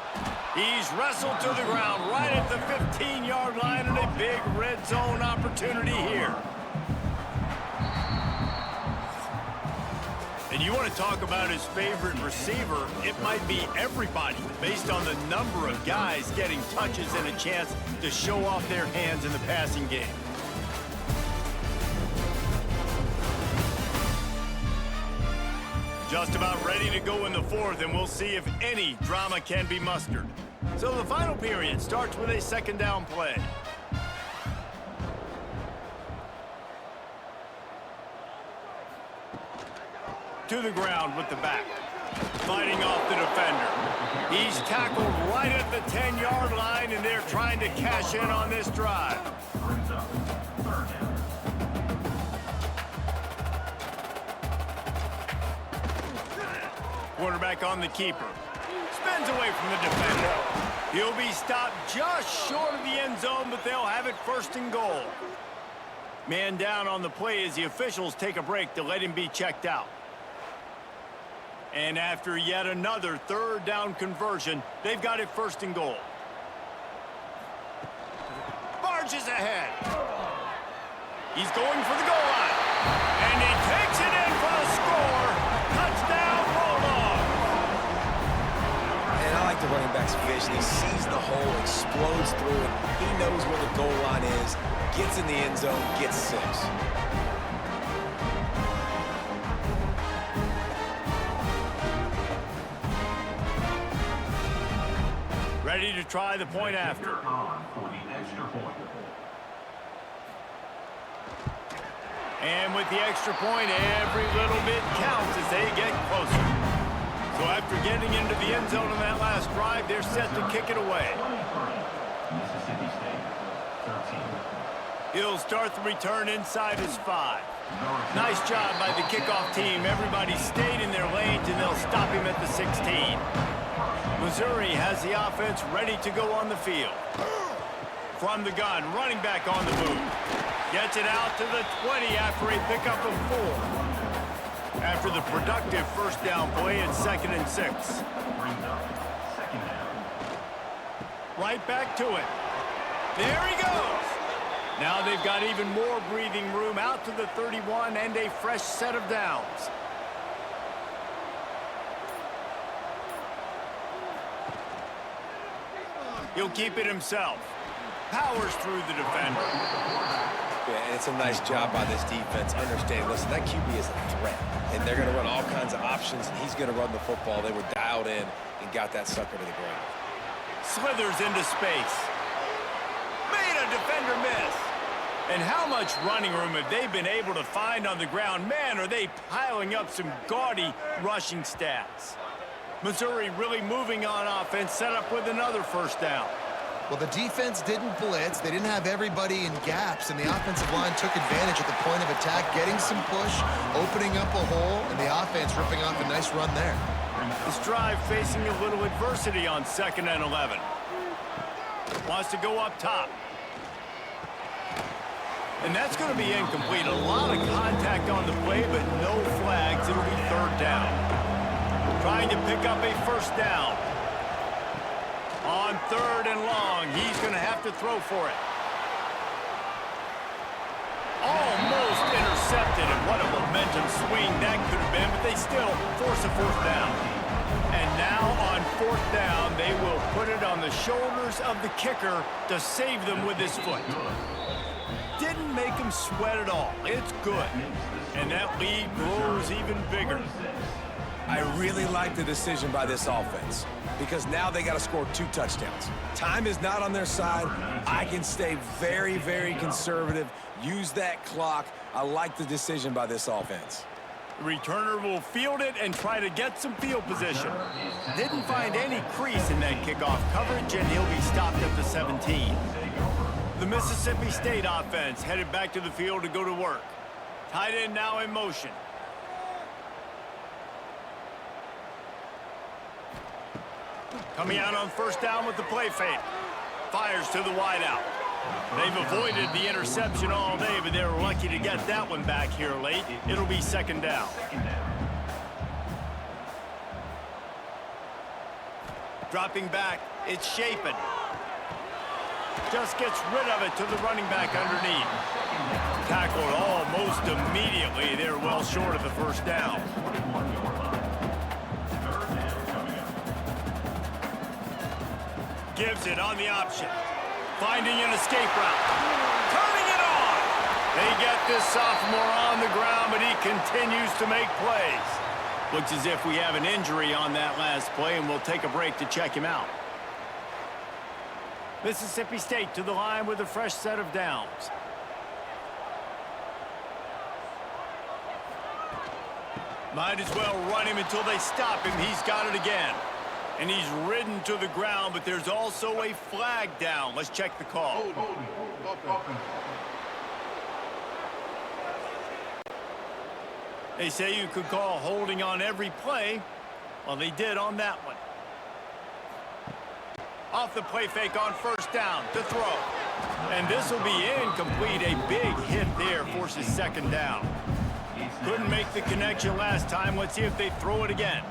He's wrestled to the ground right at the 15-yard line, and a big red zone opportunity here. And you want to talk about his favorite receiver, it might be everybody, based on the number of guys getting touches and a chance to show off their hands in the passing game. Just about ready to go in the 4th, and we'll see if any drama can be mustered. So the final period starts with a 2nd down play. To the ground with the back. Fighting off the defender. He's tackled right at the 10-yard line, and they're trying to cash in on this drive. Brings up 3rd down. Quarterback on the keeper. Spins away from the defender. He'll be stopped just short of the end zone, but they'll have it 1st and goal. Man down on the play as the officials take a break to let him be checked out. And after yet another third down conversion, they've got it first and goal. Barges ahead. He's going for the goal line. And he takes it in for the score. Touchdown, Bulldogs. And I like the running back's vision. He sees the hole, explodes through it. He knows where the goal line is, gets in the end zone, gets 6. Ready to try the point after. Here on for the extra point. And with the extra point, every little bit counts as they get closer. So after getting into the end zone on that last drive, they're set to kick it away. 23, Mississippi State, 13. He'll start the return inside his 5. Nice job by the kickoff team. Everybody stayed in their lanes, and they'll stop him at the 16. Missouri has the offense ready to go on the field. From the gun, running back on the move. Gets it out to the 20 after a pickup of 4. After the productive first down play, it's 2nd and 6. Brings up 2nd down. Right back to it. There he goes. Now they've got even more breathing room out to the 31 and a fresh set of downs. He'll keep it himself. Powers through the defender. Yeah, and it's a nice job by this defense. Understand, listen, that QB is a threat. And they're going to run all kinds of options, and he's going to run the football. They were dialed in and got that sucker to the ground. Slithers into space. Made a defender miss. And how much running room have they been able to find on the ground? Man, are they piling up some gaudy rushing stats. Missouri really moving on offense, set up with another first down. Well, the defense didn't blitz. They didn't have everybody in gaps, and the offensive line took advantage at the point of attack, getting some push, opening up a hole, and the offense ripping off a nice run there. This drive facing a little adversity on 2nd and 11. Wants to go up top. And that's going to be incomplete. A lot of contact on the play, but no flags. It'll be 3rd down. Trying to pick up a first down. On 3rd and long, he's going to have to throw for it. Almost intercepted, and what a momentum swing that could have been, but they still force a 4th down. And now on 4th down, they will put it on the shoulders of the kicker to save them with his foot. Didn't make him sweat at all. It's good. And that lead grows even bigger. I really like the decision by this offense because now they got to score 2 touchdowns. Time is not on their side. I can stay very, very conservative, use that clock. I like the decision by this offense. The returner will field it and try to get some field position. Didn't find any crease in that kickoff coverage, and he'll be stopped at the 17. The Mississippi State offense headed back to the field to go to work. Tight end now in motion. Coming out on first down with the play fake. Fires to the wideout. They've avoided the interception all day, but they're lucky to get that one back here late. It'll be 2nd down. Dropping back, it's Shapen. Just gets rid of it to the running back underneath. Tackled almost immediately. They're well short of the first down. Gives it on the option. Finding an escape route. Turning it on. They get this sophomore on the ground, but he continues to make plays. Looks as if we have an injury on that last play, and we'll take a break to check him out. Mississippi State to the line with a fresh set of downs. Might as well run him until they stop him. He's got it again. And he's ridden to the ground, but there's also a flag down. Let's check the call. They say you could call holding on every play. Well, they did on that one. Off the play fake on first down to throw. And this will be incomplete. A big hit there forces 2nd down. Couldn't make the connection last time. Let's see if they throw it again.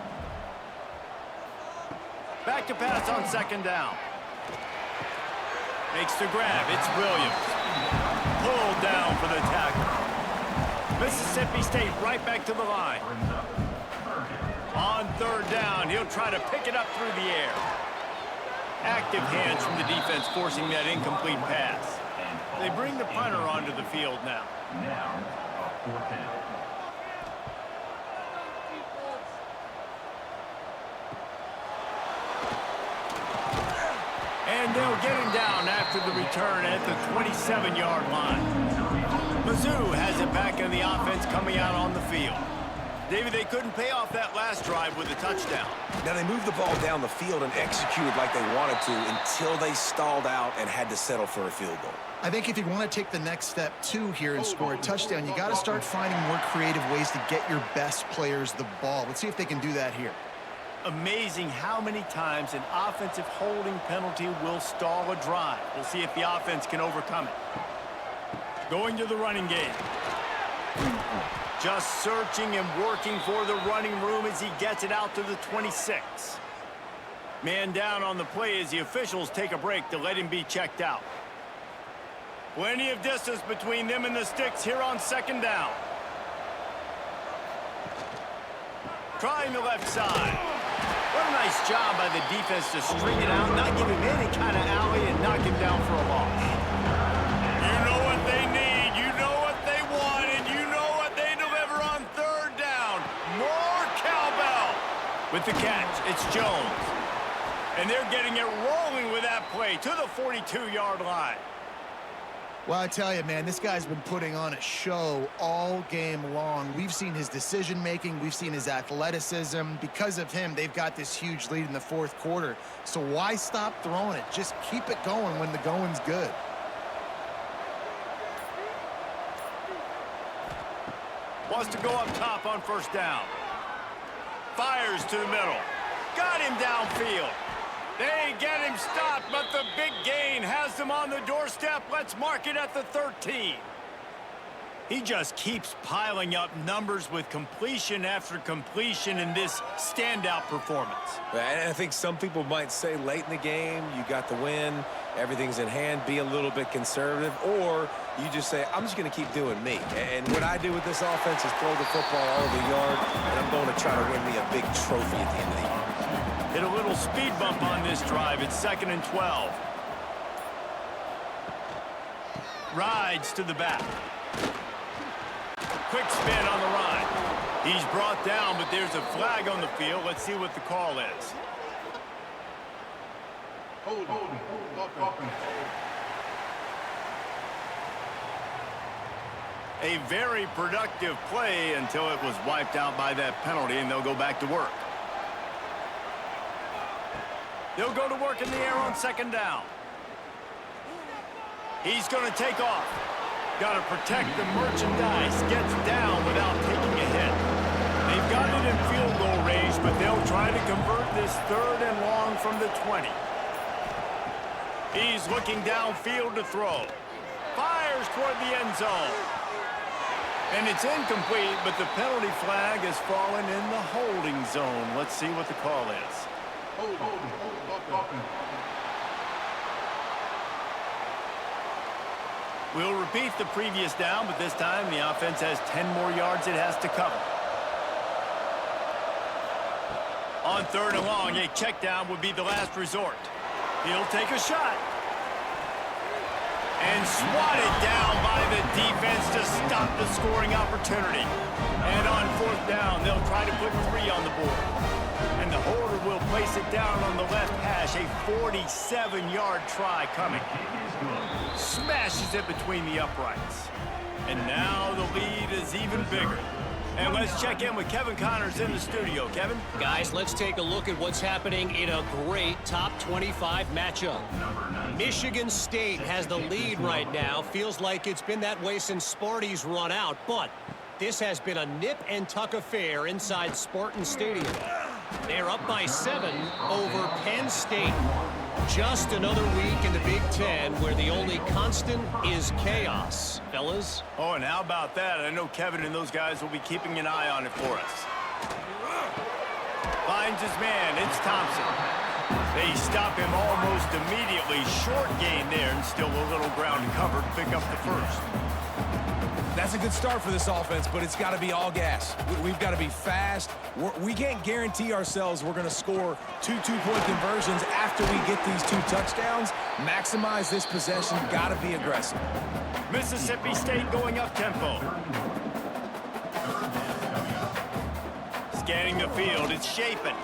Back to pass on second down. Makes the grab. It's Williams. Pulled down for the tackle. Mississippi State right back to the line. On third down, he'll try to pick it up through the air. Active hands from the defense forcing that incomplete pass. They bring the punter onto the field now. Now, a 4th down. And they'll get him down after the return at the 27-yard line. Mizzou has it back in the offense coming out on the field. David, they couldn't pay off that last drive with a touchdown. Now, they moved the ball down the field and executed like they wanted to until they stalled out and had to settle for a field goal. I think if you want to take the next step, too, here and score a touchdown, you got to start finding more creative ways to get your best players the ball. Let's see if they can do that here. Amazing how many times an offensive holding penalty will stall a drive. We'll see if the offense can overcome it. Going to the running game. Just searching and working for the running room as he gets it out to the 26. Man down on the play as the officials take a break to let him be checked out. Plenty of distance between them and the sticks here on second down. Trying the left side. What a nice job by the defense to string it out, not give him any kind of alley, and knock him down for a loss. You know what they need, you know what they want, and you know what they deliver on third down. More cowbell. With the catch, it's Jones. And they're getting it rolling with that play to the 42-yard line. Well, I tell you, man, this guy's been putting on a show all game long. We've seen his decision-making. We've seen his athleticism. Because of him, they've got this huge lead in the fourth quarter. So why stop throwing it? Just keep it going when the going's good. Wants to go up top on first down. Fires to the middle. Got him downfield. They get him stopped, but the big gain has them on the doorstep. Let's mark it at the 13. He just keeps piling up numbers with completion after completion in this standout performance. And I think some people might say late in the game, you got the win, everything's in hand, be a little bit conservative, or you just say, I'm just going to keep doing me. And what I do with this offense is throw the football all over the yard, and I'm going to try to win me a big trophy at the end of the year. Hit a little speed bump on this drive. It's 2nd and 12. Rides to the back. Quick spin on the ride. He's brought down, but there's a flag on the field. Let's see what the call is. A very productive play until it was wiped out by that penalty, and they'll go back to work. They'll go to work in the air on second down. He's going to take off. Got to protect the merchandise. Gets down without taking a hit. They've got it in field goal range, but they'll try to convert this 3rd and long from the 20. He's looking downfield to throw. Fires toward the end zone. And it's incomplete, but the penalty flag has fallen in the holding zone. Let's see what the call is. We'll repeat the previous down, but this time the offense has 10 more yards it has to cover. On 3rd and long, a check down would be the last resort. He'll take a shot. And swatted down by the defense to stop the scoring opportunity. And on 4th down, they'll try to put 3 on the board. And the holder will place it down on the left hash. A 47-yard try coming. Smashes it between the uprights. And now the lead is even bigger. And let's check in with Kevin Connors in the studio. Kevin? Guys, let's take a look at what's happening in a great top 25 matchup. Michigan State has the lead right now. Feels like it's been that way since Sparty's run out. But this has been a nip-and-tuck affair inside Spartan Stadium. They're up by 7 over Penn State. Just another week in the Big Ten where the only constant is chaos. Fellas? Oh, and how about that? I know Kevin and those guys will be keeping an eye on it for us. Finds his man. It's Thompson. They stop him almost immediately. Short gain there, and still a little ground covered to pick up the first. That's a good start for this offense, but it's got to be all gas. We've got to be fast. We can't guarantee ourselves we're going to score 2 two-point conversions after we get these 2 touchdowns. Maximize this possession. Got to be aggressive. Mississippi State going up-tempo. Scanning the field, it's Shapen.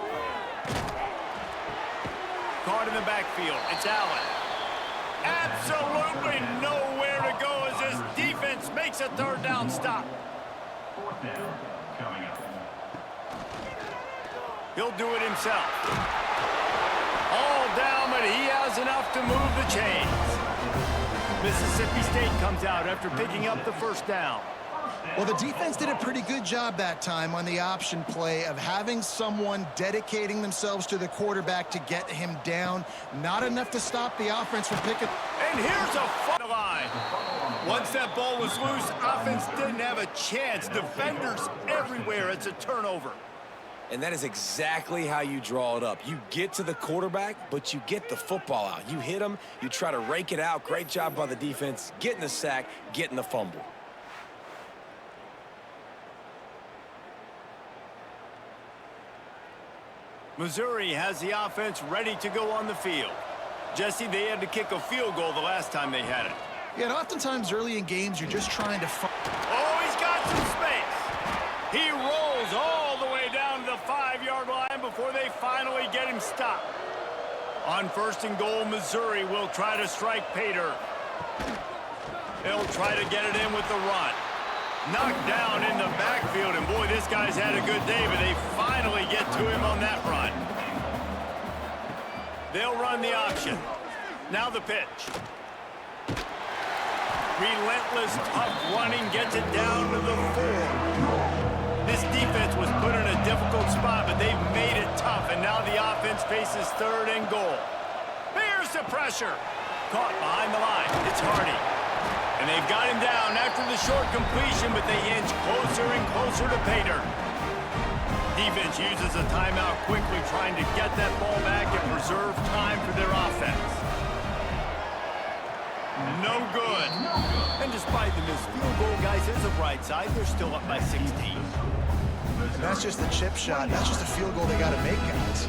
Caught in the backfield, it's Allen. Absolutely nowhere to go as this defense makes a third down stop. 4th down coming up. He'll do it himself. All down, but he has enough to move the chains. Mississippi State comes out after picking up the first down. Well, the defense did a pretty good job that time on the option play of having someone dedicating themselves to the quarterback to get him down. Not enough to stop the offense from picking. And here's a fun line. Once that ball was loose, offense didn't have a chance. Defenders everywhere. It's a turnover. And that is exactly how you draw it up. You get to the quarterback, but you get the football out. You hit him, you try to rake it out. Great job by the defense, getting the sack, getting the fumble. Missouri has the offense ready to go on the field. Jesse, they had to kick a field goal the last time they had it. Yeah, and oftentimes early in games, you're just trying to find. Oh, he's got some space. He rolls all the way down to the 5-yard line before they finally get him stopped. On 1st and goal, Missouri will try to strike Pater. They'll try to get it in with the run. Knocked down in the backfield, and boy, this guy's had a good day, but they finally get to him on that run. They'll run the option. Now the pitch. Relentless, tough running gets it down to the 4. This defense was put in a difficult spot, but they've made it tough, and now the offense faces 3rd and goal. Here's the pressure. Caught behind the line. It's Hardy. And they've got him down after the short completion, but they inch closer and closer to Pater. Defense uses a timeout quickly, trying to get that ball back and preserve time for their offense. No good. And despite the missed field goal, guys, there's a bright side. They're still up by 16. And that's just the chip shot. That's just a field goal they got to make, guys.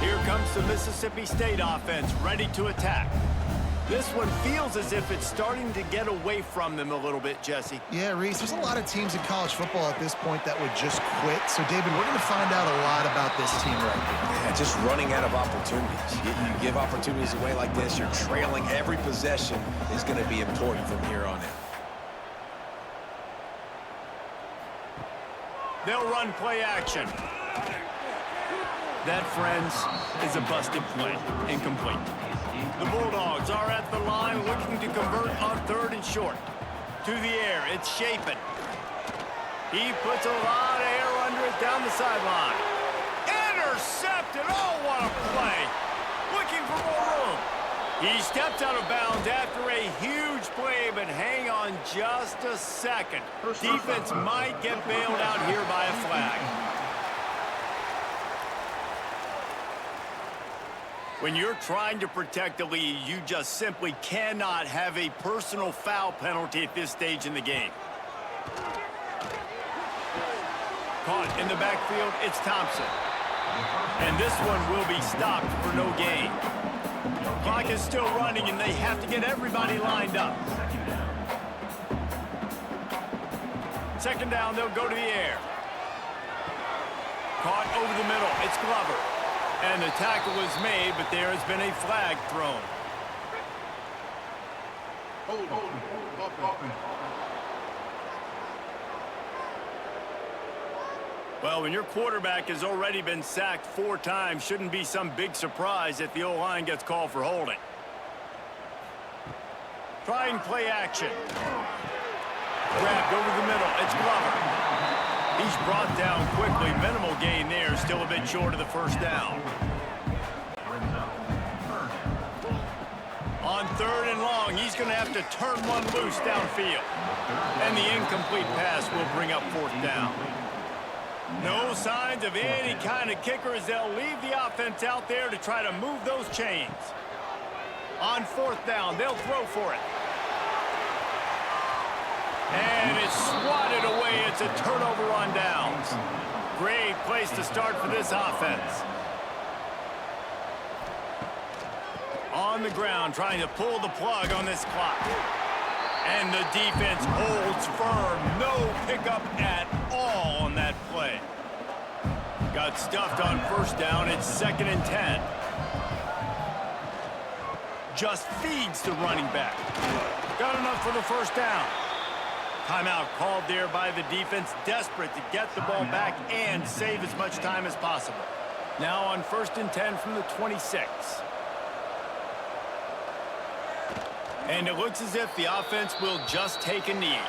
Here comes the Mississippi State offense, ready to attack. This one feels as if it's starting to get away from them a little bit, Jesse. Yeah, Reese, there's a lot of teams in college football at this point that would just quit. So, David, we're going to find out a lot about this team right here. Yeah, just running out of opportunities. You give opportunities away like this, you're trailing. Every possession is going to be important from here on in. They'll run play action. That, friends, is a busted play. Incomplete. The Bulldogs are at the line looking to convert on 3rd and short. To the air, it's Shapen. He puts a lot of air under it down the sideline. Intercepted! Oh, what a play! Looking for more room. He steps out of bounds after a huge play, but hang on just a second. Defense might get bailed out here by a flag. When you're trying to protect the lead, you just simply cannot have a personal foul penalty at this stage in the game. Caught in the backfield, it's Thompson. And this one will be stopped for no gain. Clock is still running, and they have to get everybody lined up. 2nd down, they'll go to the air. Caught over the middle, it's Glover. And the tackle is made, but there has been a flag thrown. Well, when your quarterback has already been sacked 4 times, shouldn't be some big surprise if the O-line gets called for holding. Trying play action. Grabbed over the middle. It's Glover. He's brought down quickly. Minimal gain there. Still a bit short of the 1st down. On 3rd and long, he's going to have to turn one loose downfield. And the incomplete pass will bring up 4th down. No signs of any kind of kicker as they'll leave the offense out there to try to move those chains. On fourth down, they'll throw for it. And it's swatted away. It's a turnover on downs. Great place to start for this offense. On the ground, trying to pull the plug on this clock. And the defense holds firm. No pickup at all on that play. Got stuffed on first down. It's 2nd and 10. Just feeds the running back. Got enough for the first down. Timeout called there by the defense, desperate to get the ball back and save as much time as possible. Now on 1st and 10 from the 26. And it looks as if the offense will just take a knee.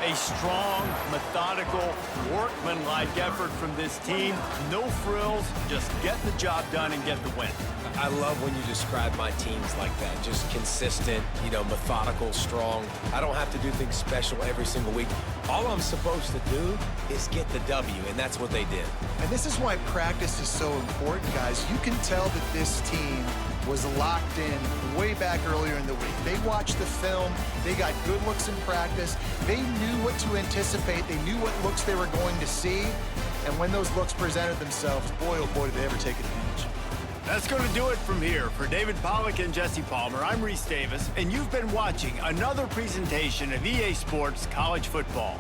A strong, methodical, workmanlike effort from this team. No frills, just get the job done and get the win. I love when you describe my teams like that. Just consistent, methodical, strong. I don't have to do things special every single week. All I'm supposed to do is get the W, and that's what they did. And this is why practice is so important, guys. You can tell that this team was locked in way back earlier in the week. They watched the film. They got good looks in practice. They knew what to anticipate. They knew what looks they were going to see. And when those looks presented themselves, boy, oh boy, did they ever take advantage. That's going to do it from here. For David Pollack and Jesse Palmer, I'm Reese Davis, and you've been watching another presentation of EA Sports College Football.